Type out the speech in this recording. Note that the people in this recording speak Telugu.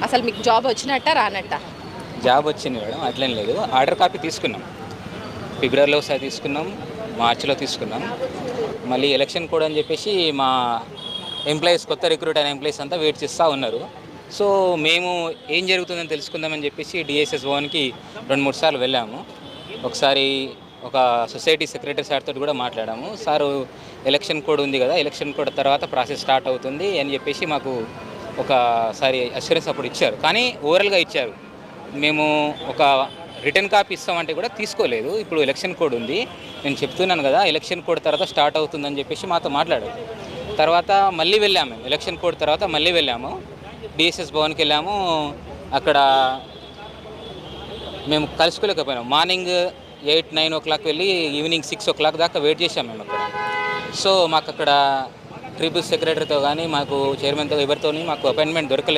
అసలు మీకు జాబ్ వచ్చినట్ట రానట్ట? జాబ్ వచ్చింది మేడం, అట్లేం లేదు. ఆర్డర్ కాపీ తీసుకున్నాం. ఫిబ్రవరిలో ఒకసారి తీసుకున్నాం, మార్చిలో తీసుకున్నాం. మళ్ళీ ఎలక్షన్ కోడ్ అని చెప్పేసి మా ఎంప్లాయీస్, కొత్త రిక్రూట్ అయిన ఎంప్లాయీస్ అంతా వెయిట్ చేస్తూ ఉన్నారు. సో మేము ఏం జరుగుతుందని తెలుసుకుందామని చెప్పేసి డిఎస్ఎస్ భవన్కి 2-3 సార్లు వెళ్ళాము. ఒకసారి ఒక సొసైటీ సెక్రటరీ సార్తో కూడా మాట్లాడాము. సారు ఎలక్షన్ కోడ్ ఉంది కదా, ఎలక్షన్ కోడ్ తర్వాత ప్రాసెస్ స్టార్ట్ అవుతుంది అని చెప్పేసి మాకు ఒకసారి అష్యూరెన్స్ అప్పుడు ఇచ్చారు. కానీ ఓవరాల్గా ఇచ్చారు. మేము ఒక రిటర్న్ కాపీ ఇస్తామంటే కూడా తీసుకోలేదు. ఇప్పుడు ఎలక్షన్ కోడ్ ఉంది, నేను చెప్తున్నాను కదా, ఎలక్షన్ కోడ్ తర్వాత స్టార్ట్ అవుతుందని చెప్పేసి మాతో మాట్లాడారు. తర్వాత మళ్ళీ వెళ్ళాము, ఎలక్షన్ కోడ్ తర్వాత మళ్ళీ వెళ్ళాము, డిఎస్ఎస్ భవన్కి వెళ్ళాము. అక్కడ మేము కలుసుకోలేకపోయినాం. మార్నింగ్ 8-9 ఓ క్లాక్ వెళ్ళి ఈవినింగ్ 6 ఓ క్లాక్ దాకా వెయిట్ చేసాము మేము అక్కడ. సో మాకు అక్కడ ట్రిబ్యూనల్ సెక్రటరీతో కానీ మాకు చైర్మన్తో ఎవరితో మాకు అపాయింట్మెంట్ దొరకలేదు.